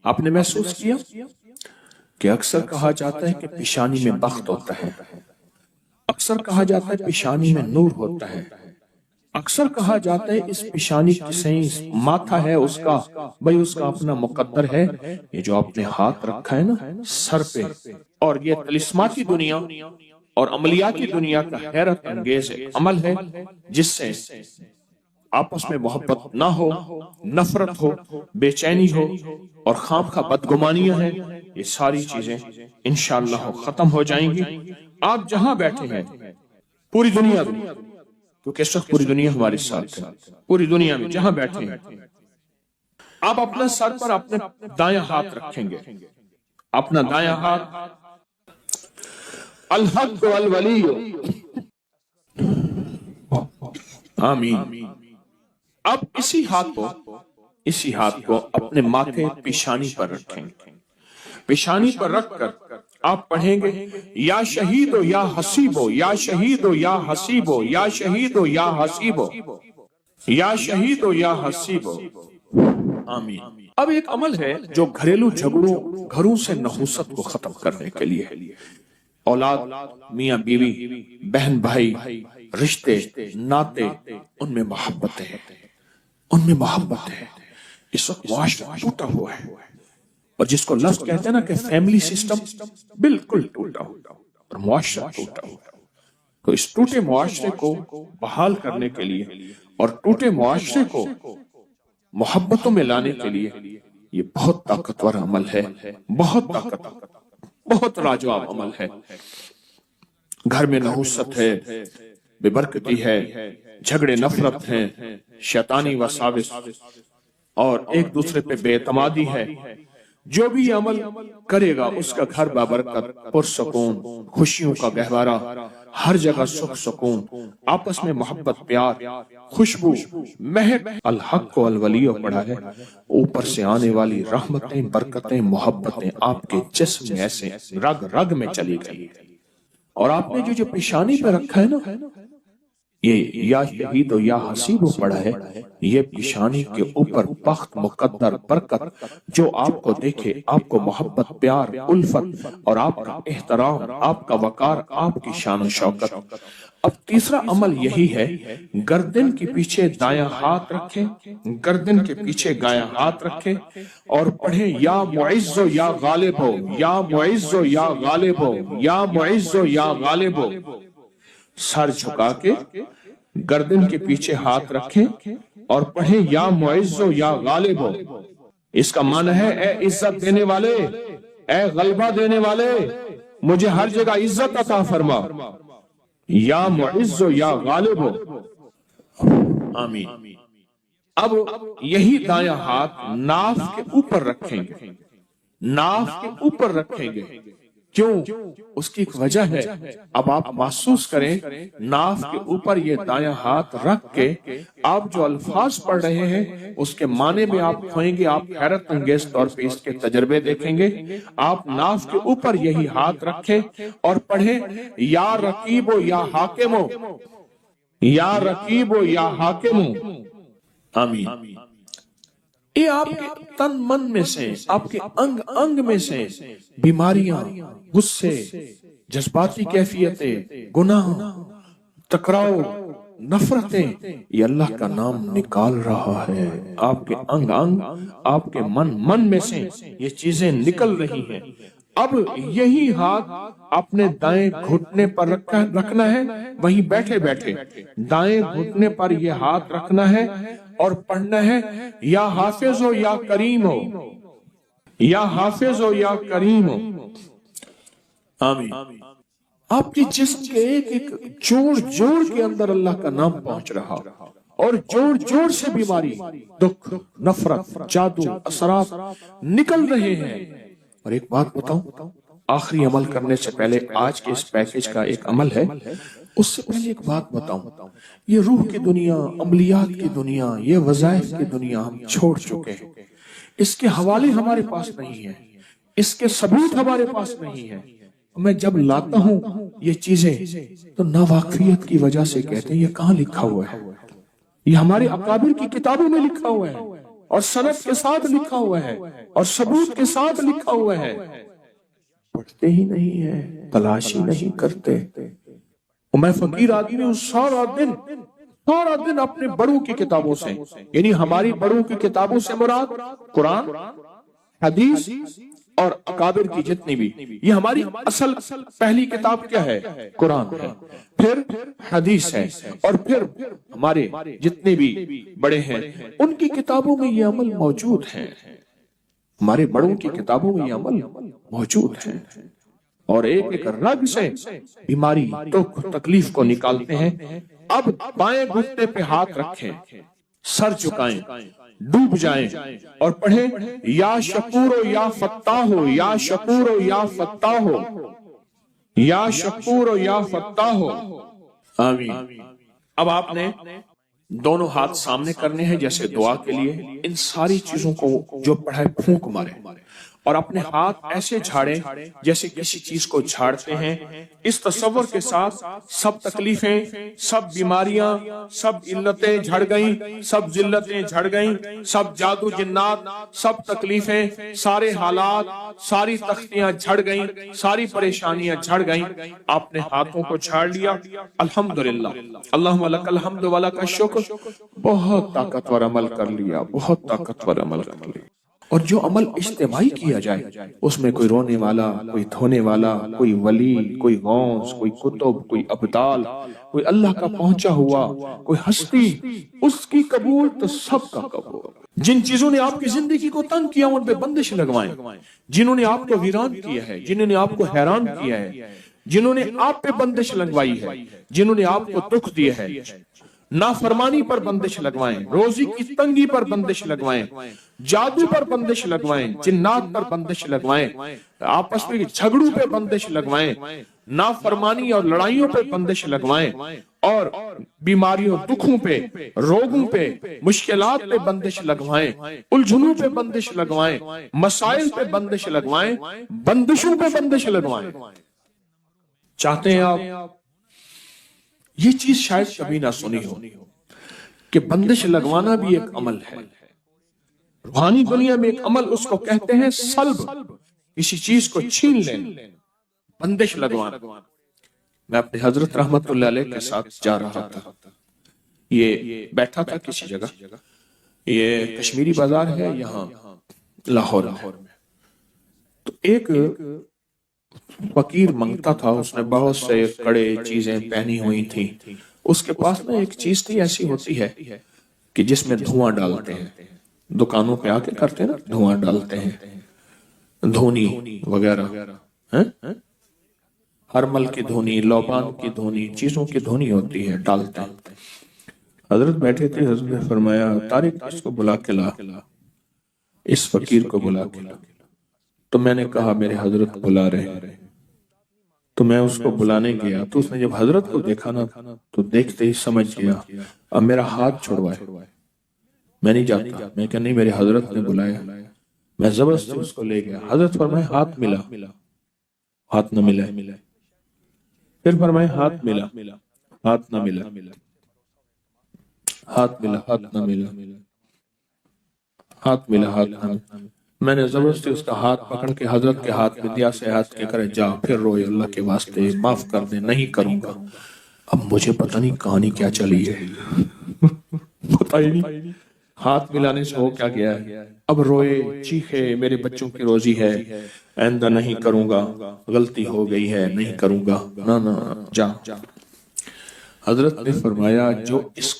آپ نے محسوس کیا کہ اکثر کہا جاتا ہے کہ پیشانی میں بخت ہوتا ہے، اکثر کہا جاتا ہے پیشانی میں نور ہوتا ہے، اکثر کہا جاتا ہے اس پیشانی سے ماتھا ہے اس کا، بھئی اس کا اپنا مقدر ہے۔ یہ جو آپ نے ہاتھ رکھا ہے نا سر پہ، اور یہ طلسماتی دنیا اور عملیاتی دنیا کا حیرت انگیز عمل ہے جس سے آپس میں محبت نہ ہو، نفرت ہو، بے چینی ہو اور خواہ بدگمانیاں ہیں، یہ ساری چیزیں انشاءاللہ ختم ہو جائیں گی۔ آپ جہاں بیٹھے ہیں پوری دنیا میں، کیونکہ اس وقت پوری دنیا ہمارے ساتھ ہے، پوری دنیا میں جہاں بیٹھے ہیں آپ اپنا سر پر اپنے دائیں ہاتھ رکھیں گے، اپنا دائیں ہاتھ الحق والولی، آمین۔ اب اسی ہاتھ کو اپنے ماتھے پیشانی پر رکھیں گے، پیشانی پر رکھ کر آپ پڑھیں گے یا شہیدو یا حسیبو، یا شہیدو یا حسیبو، یا شہیدو یا حسیبو، یا شہیدو یا حسیبو، آمین۔ اب ایک عمل ہے جو گھریلو جھگڑوں، گھروں سے نحوست کو ختم کرنے کے لیے، اولاد، میاں بیوی، بہن بھائی، رشتے ناتے، ان میں محبت ہے، ان میں محبت ہے۔ اس وقت معاشرہ ٹوٹا ہوا ہے، اور جس کو لفظ کہتے ہیں نا کہ فیملی سسٹم بالکل ٹوٹا ہوا اور معاشرہ ٹوٹا ہوا۔ تو اس ٹوٹے معاشرے کو بحال کرنے کے لیے اور ٹوٹے معاشرے کو محبتوں میں لانے کے لیے یہ بہت طاقتور عمل ہے، بہت طاقتور، بہت لاجواب عمل ہے۔ گھر میں نحوست ہے، بے برکتی ہے، جھگڑے نفرت ہیں، شیطانی وساوس اور ایک دوسرے پہ بے اعتمادی ہے، جو بھی عمل کرے گا اس کا گھر بابرکت، پرسکون، خوشیوں کا گہوارہ، ہر جگہ سکھ سکون، آپس میں محبت، پیار، خوشبو، مہک، الحق والولی پڑھا ہے، اوپر سے آنے والی رحمتیں، برکتیں، محبتیں آپ کے جسم میں ایسے رگ رگ میں چلی گئی۔ اور آپ نے جو پیشانی پہ رکھا ہے نا، یہ یا شہید و یا حسیب پڑھا ہے، یہ پیشانی کے اوپر بخت، مقدر، برکت، جو آپ کو دیکھے، آپ کو محبت، پیار، الفت اور آپ کا احترام، آپ کا وقار، آپ کی شان و شوکت۔ اب تیسرا عمل یہی ہے، گردن کے پیچھے دایاں ہاتھ رکھیں، گردن کے پیچھے دایاں ہاتھ رکھیں اور پڑھیں یا معز و یا غالب ہو، یا معز و یا غالب ہو، یا معز و یا غالب ہو۔ سر جھکا کے گردن کے پیچھے ہاتھ رکھیں اور پڑھیں یا معز و یا غالب ہو۔ اس کا معنی ہے اے عزت دینے والے، اے غلبہ دینے والے، مجھے ہر جگہ عزت عطا فرما، یا معز و یا غالب ہو، آمین۔ اب یہی دایاں ہاتھ ناف کے اوپر رکھیں گے، ناف کے اوپر رکھیں گے۔ کیوں؟ اس کی ایک وجہ ہے، اب آپ محسوس کریں ناف کے اوپر یہ دایاں ہاتھ رکھ کے آپ جو الفاظ پڑھ رہے ہیں اس کے معنی میں آپ کھوئیں گے، آپ حیرت انگیز طور پہ اس کے تجربے دیکھیں گے۔ آپ ناف کے اوپر یہی ہاتھ رکھیں اور پڑھیں یا رقیب و یا حاکم ہو، یا رقیب و یا حاکم ہو، آمین۔ یہ آپ کے تن من میں سے، آپ کے انگ انگ میں سے بیماریاں، غصے، جذباتی کیفیتیں، گناہ، تکراؤ، نفرتیں، یہ اللہ کا نام نکال رہا ہے۔ آپ کے انگ انگ، آپ کے من میں سے یہ چیزیں نکل رہی ہیں۔ اب یہی ہاتھ اپنے دائیں گھٹنے پر رکھنا ہے، وہیں بیٹھے بیٹھے دائیں گھٹنے پر یہ ہاتھ رکھنا ہے اور پڑھنا ہے یا حافظ ہو یا کریم ہو، یا حافظ ہو یا کریم ہو، آمین۔ آپ کے جسم کے ایک ایک جوڑ جوڑ کے اندر اللہ کا نام پہنچ رہا، اور جوڑ جوڑ سے بیماری، دکھ، نفرت، جادو، اثرات نکل رہے ہیں۔ اور ایک بات بتاؤں، آخری عمل کرنے سے پہلے، آج کے اس پیکیج کا ایک عمل ہے، اس سے پہلے ایک بات بتاؤں، یہ روح کی دنیا، عملیات کی دنیا، یہ وظائف کی دنیا ہم چھوڑ چکے ہیں۔ اس کے حوالے ہمارے پاس نہیں ہیں، اس کے ثبوت ہمارے پاس نہیں ہیں۔ میں جب لاتا ہوں یہ چیزیں تو ناواقفیت کی وجہ سے کہتے ہیں یہ کہاں لکھا ہوا ہے؟ یہ ہمارے اکابر کی کتابوں میں لکھا ہوا ہے، اور سند کے ساتھ لکھا ہوا ہے اور ثبوت کے ساتھ لکھا ہوا ہے، پڑھتے ہی نہیں ہے، تلاشی نہیں کرتے۔ اور میں فقیر آدمی ہوں، سارا دن اپنے بڑوں کی کتابوں سے، یعنی ہماری بڑوں کی کتابوں سے مراد قرآن، حدیث اور اکابر کی جتنی بھی، یہ ہماری اصل پہلی کتاب کیا ہے؟ قرآن ہے، پھر حدیث ہے، اور پھر ہمارے جتنے بھی بڑے ہیں ان کی کتابوں میں یہ عمل موجود ہے، ہمارے بڑوں کی کتابوں میں یہ عمل موجود ہے۔ اور ایک رگ سے بیماری دکھ تکلیف کو نکالتے ہیں۔ اب بائیں گھٹنے پہ ہاتھ رکھیں، سر جھکائیں، ڈوب جائیں اور پڑھیں یا شکور و یا فتاح ہو، یا شکور و یا فتاح ہو، یا شکور و یا فتاح ہو، آمین۔ اب آپ نے دونوں ہاتھ سامنے کرنے ہیں جیسے دعا کے لیے، ان ساری چیزوں کو جو پڑھے پھونک مارے اور اپنے ہاتھ ایسے جھاڑیں جیسے کسی چیز کو جھاڑتے ہیں، اس تصور کے ساتھ سب تکلیفیں، سب بیماریاں، سب علتیں جھڑ گئیں، سب ذلتیں جھڑ گئیں، سب جادو جنات، سب تکلیفیں، سارے حالات، ساری تختیاں جھڑ گئیں، ساری پریشانیاں جھڑ گئیں۔ آپ نے ہاتھوں کو جھاڑ لیا، الحمدللہ، اللہم لک الحمد ولک الشکر، بہت طاقتور عمل کر لیا، بہت طاقتور عمل کر لیا۔ اور جو عمل اجتماعی کیا جائے اس میں کوئی رونے والا، کوئی دھونے والا، کوئی ولی، کوئی غوث، کوئی کتب، کوئی ابدال، کوئی اللہ کا پہنچا ہوا، کوئی ہستی، اس کی قبول تو سب کا قبول۔ جن چیزوں نے آپ کی زندگی کو تنگ کیا ان پہ بندش لگوائیں، جنہوں نے آپ کو ویران کیا ہے، جنہوں نے آپ کو حیران کیا ہے، جنہوں نے آپ پہ بندش لگوائی ہے، جنہوں نے آپ کو دکھ دیا ہے، نافرمانی پر بندش لگوائیں، روزی کی تنگی پر بندش لگوائیں، جادو پر بندش لگوائیں، جنات پر بندش لگوائیں، آپس میں جھگڑوں پہ بندش لگوائیں، نافرمانی اور لڑائیوں پہ بندش لگوائیں، اور بیماریوں، دکھوں پہ، روگوں پہ، مشکلات پہ بندش لگوائیں، الجھنوں پہ بندش لگوائیں، مسائل پہ بندش لگوائیں، بندشوں پہ بندش لگوائیں۔ چاہتے ہیں آپ یہ چیز شاید کبھی نہ سنی ہو کہ بندش لگوانا بھی ایک عمل ہے۔ روحانی دنیا میں ایک عمل اس کو کہتے ہیں سلب، کسی چیز کو چھین لینا، بندش لگوانا۔ میں اپنے حضرت رحمت اللہ علیہ کے ساتھ جا رہا تھا، یہ بیٹھا تھا کسی جگہ، یہ کشمیری بازار ہے یہاں لاہور میں، تو ایک فقیر منگتا تھا، اس نے بہت سے کڑے چیزیں پہنی ہوئی تھی، اس کے پاس نا ایک چیز تھی ایسی ہوتی ہے کہ جس میں دھواں ڈالتے ہیں، دکانوں پہ آ کے کرتے ہیں نا، دھواں ڈالتے ہیں، دھونی وغیرہ، ہرمل کی دھونی، لوبان کی دھونی، چیزوں کی دھونی ہوتی ہے، ڈالتے ہیں۔ حضرت بیٹھے تھے، حضرت نے فرمایا طارق اس کو بلا کے لا، اس فقیر کو بلا کے لا۔ تو میں نے کہا میرے حضرت بلا رہے، تو میں اس کو بلانے گیا، تو اس نے جب حضرت کو دیکھا نا تو دیکھتے ہی سمجھ گیا، اب میرا ہاتھ چھوڑوائے، میں نہیں جاتا، میں کہ نہیں میرے حضرت نے بلایا، میں زبردستی اس کو لے گیا۔ حضرت فرمائے ہاتھ ملا، ہاتھ نہ ملا، پھر فرمائے ہاتھ ملا، ہاتھ نہ ملا، ہاتھ ملا، ہاتھ نہ ملا، ہاتھ ملا، ہاتھ نہ ملا۔ میں نے زبردستی اس کا ہاتھ پکڑ کے حضرت کے ہاتھ میں دیا، سے ہاتھ کے کرے جا، پھر روئے اللہ کے واسطے معاف کر دے، نہیں کروں گا۔ اب مجھے پتہ نہیں کہانی کیا چلی ہے، پتہ ہی نہیں ہاتھ ملانے سے ہو کیا گیا ہے۔ اب روئے، چیخے، میرے بچوں کی روزی ہے، آئندہ نہیں کروں گا، غلطی ہو گئی ہے، نہیں کروں گا، نہ نہ جا۔ حضرت نے فرمایا جو اس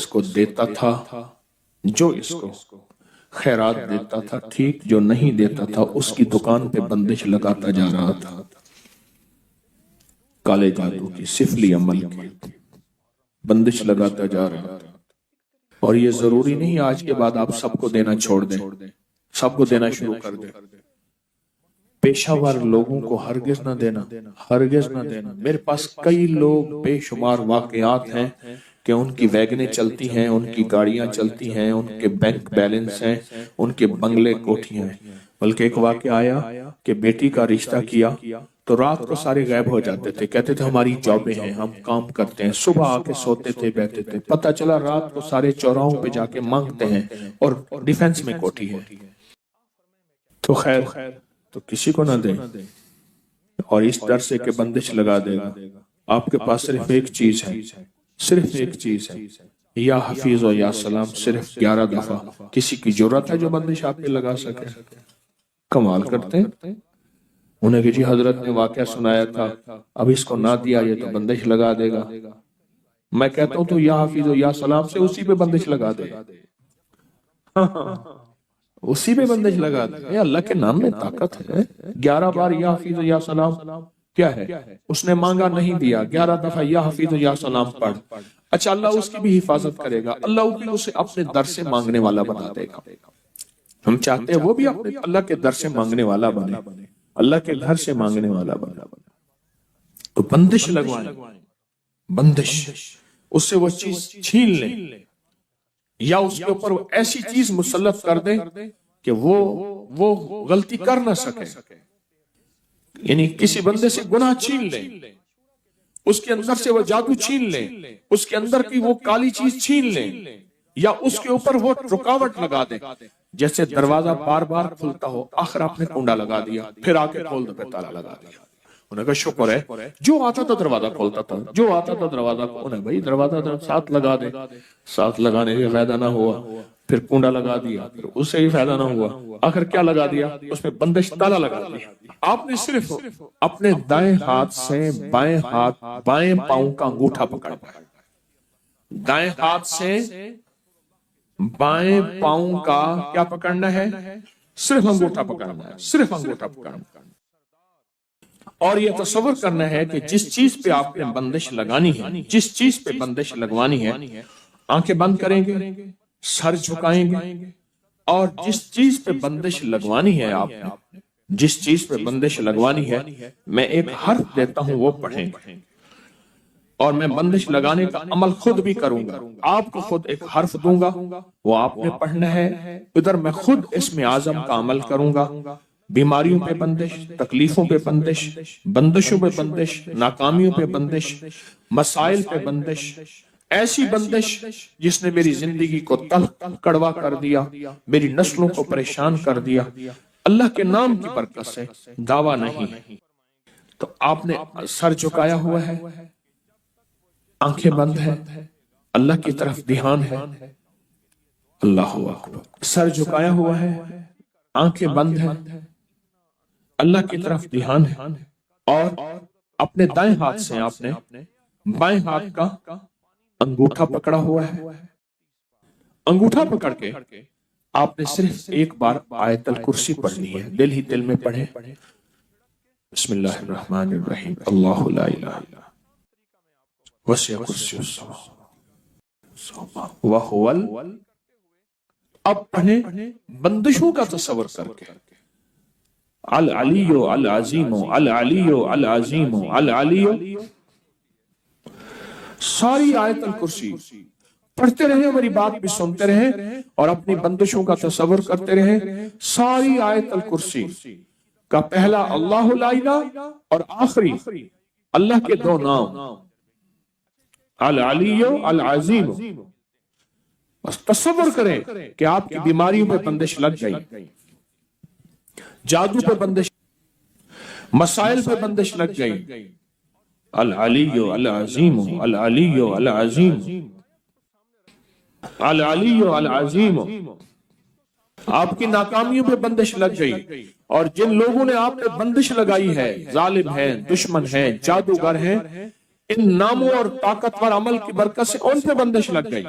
کو دیتا تھا، جو اس کو خیرات دیتا تھا ٹھیک، جو نہیں دیتا تھا اس کی دکان پہ بندش لگاتا جا رہا تھا، کالے جادو کی، سفلی عمل کی بندش لگاتا جا رہا تھا۔ اور یہ ضروری نہیں آج کے بعد آپ سب کو دینا چھوڑ دیں، سب کو دینا شروع کر دیں، پیشہ ور لوگوں کو ہرگز نہ دینا، ہرگز نہ دینا۔ میرے پاس کئی لوگ بے شمار واقعات ہیں کہ ان کی ویگنیں چلتی ہیں، ان کی گاڑیاں چلتی ہیں، ان کے بینک بیلنس ہیں، ان کے بنگلے کوٹھیاں ہیں۔ بلکہ ایک واقعہ آیا کہ بیٹی کا رشتہ کیا تو رات کو سارے غائب ہو جاتے تھے، کہتے تھے ہماری جابیں ہیں، ہم کام کرتے ہیں، صبح آ کے سوتے تھے بیٹھتے تھے، پتہ چلا رات کو سارے چوراہوں پہ جا کے مانگتے ہیں اور ڈیفنس میں کوٹھی ہے۔ تو خیر تو کسی کو نہ دیں، اور اس ڈر سے کہ بندش لگا دے گا۔ آپ کے پاس صرف ایک چیز ہے، صرف ایک چیز ہے، یا حفیظ و یا سلام، صرف 11 دفعہ۔ کسی کی جرات ہے جو بندش آپ پہ لگا سکے؟ کمال کرتے ہیں۔ انہیں کہ جی حضرت نے واقعہ سنایا تھا، اب اس کو نہ دیا یہ تو بندش لگا دے گا۔ میں کہتا ہوں تو یا حفیظ و یا سلام سے اسی پہ بندش لگا دے، اسی پہ بندش لگا دے۔ اللہ کے نام میں طاقت ہے۔ 11 بار یا حفیظ و یا سلام کیا ہے؟ اس نے مانگا نہیں دیا، 11 دفعہ یا حفیظ و یا سلام پڑھ، اچھا اللہ اس کی بھی حفاظت کرے گا، اللہ بھی اسے اپنے در سے مانگنے والا بنا دے گا۔ ہم چاہتے ہیں وہ بھی اپنے اللہ کے در سے مانگنے والا بنے، اللہ کے گھر سے مانگنے والا بنا۔ تو بندش لگوائیں، بندش، اس سے وہ چیز چھین لیں یا اس کے اوپر وہ ایسی چیز مسلط کر دیں کہ وہ غلطی کر نہ سکے۔ یعنی کسی بندے سے گناہ چھین لیں، اس کے اندر سے وہ جادو چھین لیں، اس کے اندر کی وہ کالی چیز چھین لیں، یا اس کے اوپر وہ رکاوٹ لگا دیں۔ جیسے دروازہ بار بار کھلتا ہو، آخر آپ نے کنڈا لگا دیا، پھر آ کے کھول دو، پہ تالا لگا دیا۔ انہیں کہا شکر ہے جو آتا تھا دروازہ کھولتا تھا، جو آتا تھا دروازہ کھولنا، بھائی دروازہ ساتھ لگا دے، ساتھ لگانے سے فائدہ نہ ہوا، پھر کنڈا لگا دیا، پھر اس سے بھی فائدہ نہ ہوا، آخر کیا لگا دیا؟ اس میں بندش تالا لگا دیا۔ آپ نے صرف اپنے دائیں ہاتھ سے بائیں پاؤں کا انگوٹھا پکڑنا ہے، دائیں ہاتھ سے بائیں پاؤں کا کیا پکڑنا ہے؟ صرف انگوٹھا پکڑنا ہے، صرف انگوٹھا پکڑنا ہے۔ اور یہ تصور کرنا ہے کہ جس چیز پہ آپ نے بندش لگانی ہے، جس چیز پہ بندش لگوانی ہے، آنکھیں بند کریں گے، سر جھکائیں گے، اور جس چیز پہ بندش لگوانی ہے، آپ نے جس چیز پہ بندش لگوانی ہے، میں ایک حرف دیتا ہوں وہ پڑھیں گے، اور میں بندش لگانے کا عمل خود بھی کروں گا۔ آپ کو خود ایک حرف دوں گا، وہ آپ نے پڑھنا ہے، ادھر میں خود اسم اعظم کا عمل کروں گا۔ بیماریوں پہ بندش، تکلیفوں پہ بندش، بندشوں پہ بندش، ناکامیوں پہ بندش، مسائل پہ بندش، ایسی بندش جس نے میری زندگی کو تلخ کڑوا کر دیا، میری نسلوں کو پریشان کر دیا، اللہ کے نام کی برکت سے دعویٰ نہیں۔ تو آپ نے سر جھکایا ہوا ہے، آنکھیں بند ہے، اللہ کی طرف دھیان ہے، اللہ اکبر، سر جھکایا ہوا ہے، آنکھیں بند ہے، اللہ کی طرف دھیان ہے، اور اپنے دائیں ہاتھ سے آپ نے بائیں ہاتھ کا انگوٹھا پکڑا ہوا ہے۔ انگوٹھا پکڑ کے آپ نے صرف ایک بار آیت الکرسی پڑھنی ہے، دل ہی دل میں پڑھیں، بسم اللہ الرحمن الرحیم، اللہ لا الہ الا وسع کرسی السماوات وهو اب پڑھیں بندشوں کا تصور کر کے، العلی العظیم العلی العظیم العلی، ساری آیت الکرسی پڑھتے رہیں، میری بات بھی سنتے رہیں اور اپنی بندشوں کا تصور کرتے رہیں۔ ساری آیت الکرسی کا پہلا اللہ لا الہ اور آخری اللہ کے دو نام العلی العظیم، بس تصور کریں کہ آپ کی بیماریوں پہ بندش لگ گئی، جادو پہ بندش، مسائل پہ بندش لگ گئی، العلی العظیم العلی العظیم العلی العظیم، آپ کی ناکامیوں پہ بندش لگ گئی، اور جن لوگوں نے آپ پہ بندش لگائی ہے، ظالم ہیں، دشمن ہیں، جادوگر ہیں، ان ناموں اور طاقتور عمل کی برکت سے ان پہ بندش لگ گئی۔